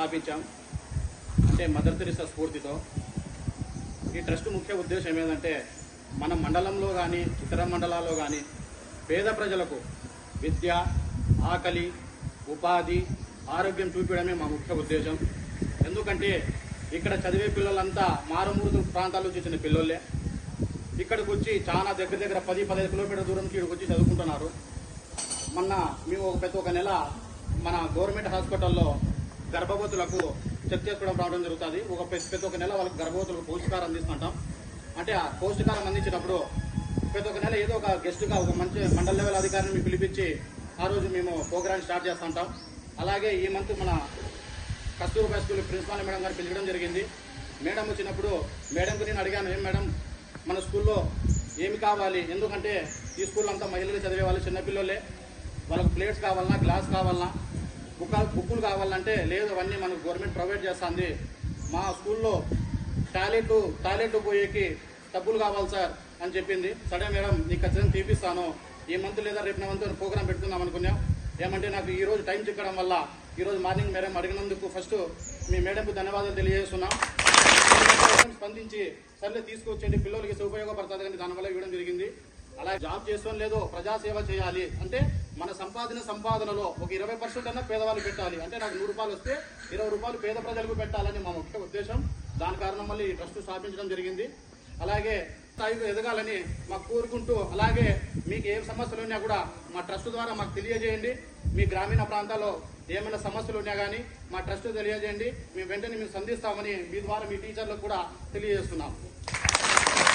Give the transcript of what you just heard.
స్థాపించాం. అంటే mother Teresa స్ఫూర్తితో. ఈ ట్రస్ట్ ముఖ్య ఉద్దేశం ఏంటంటే మన మండలంలో కానీ ఇతర మండలాల్లో కానీ పేద ప్రజలకు విద్య, ఆకలి, ఉపాధి, ఆరోగ్యం చూపించడమే మా ముఖ్య ఉద్దేశం. ఎందుకంటే ఇక్కడ చదివే పిల్లలంతా మారుమూరు ప్రాంతాల నుంచి వచ్చిన పిల్లలే. ఇక్కడికి వచ్చి చాలా దగ్గర 10-15 కిలోమీటర్ల దూరంకి ఇక్కడికి వచ్చి చదువుకుంటున్నారు. మొన్న మేము ప్రతి ఒక్క నెల మన గవర్నమెంట్ హాస్పిటల్లో గర్భవతులకు చెక్ చేసుకోవడం రావడం జరుగుతుంది. ప్రతి ఒక్క నెల వాళ్ళకి గర్భవతులకు పౌష్టికారం అందిస్తుంటాం. అంటే ఆ పౌష్టికారం అందించినప్పుడు ప్రతి ఒక్క నెల ఏదో ఒక గెస్ట్గా ఒక మంచి మండల లెవెల్ అధికారిని పిలిపించి ఆ రోజు మేము ప్రోగ్రామ్ స్టార్ట్ చేస్తుంటాం. అలాగే ఈ మంత్ మన కస్తూర్బా స్కూల్ ప్రిన్సిపాల్ మేడం గారు పిలవడం జరిగింది. మేడం వచ్చినప్పుడు మేడంకు నేను అడిగాను, ఏం మేడం మన స్కూల్లో ఏమి కావాలి, ఎందుకంటే ఈ స్కూల్ అంతా మహిళలు చదివే వాళ్ళు చిన్నపిల్లలే, వాళ్ళకు ప్లేట్స్ కావాలన్నా, గ్లాస్ కావాలన్నా, బుక్కులు కావాలంటే లేదు, అవన్నీ మనకు గవర్నమెంట్ ప్రొవైడ్ చేస్తుంది. మా స్కూల్లో టాయిలెట్ పోయేకి డబ్బులు కావాలి సార్ అని చెప్పింది. సరే మేడం నీకు ఖచ్చితంగా తీపిస్తాను, ఈ మంత్ లేదా రేపు మంత్ ప్రోగ్రామ్ పెట్టుకుందాం అనుకున్నాం. ఏమంటే నాకు ఈ రోజు టైం చిక్కడం వల్ల ఈరోజు మార్నింగ్ మేడం అడిగినందుకు ఫస్ట్ మీ మేడంకు ధన్యవాదాలు తెలియజేస్తున్నాం. స్పందించి సర్లే తీసుకొచ్చేయండి, పిల్లలకి ఉపయోగపడుతుంది కానీ దానివల్ల ఇవ్వడం జరిగింది. అలా జాబ్ చేస్తాం లేదో ప్రజాసేవ చేయాలి అంటే మన సంపాదనలో ఒక 20% అన్నా పేదవాళ్ళు పెట్టాలి. అంటే నాకు 100 రూపాయలు వస్తే 20 రూపాయలు పేద ప్రజలకు పెట్టాలని మా ముఖ్య ఉద్దేశం. దాని కారణం వల్ల ఈ ట్రస్ట్ స్థాపించడం జరిగింది. అలాగే స్థాయిలో ఎదగాలని మాకు కోరుకుంటూ, అలాగే మీకు ఏ సమస్యలు ఉన్నా కూడా మా ట్రస్ట్ ద్వారా మాకు తెలియజేయండి. మీ గ్రామీణ ప్రాంతాల్లో ఏమైనా సమస్యలు ఉన్నా కానీ మా ట్రస్ట్ తెలియజేయండి, మేము వెంటనే మేము సంధిస్తామని మీ ద్వారా మీ టీచర్లకు కూడా తెలియజేస్తున్నాం.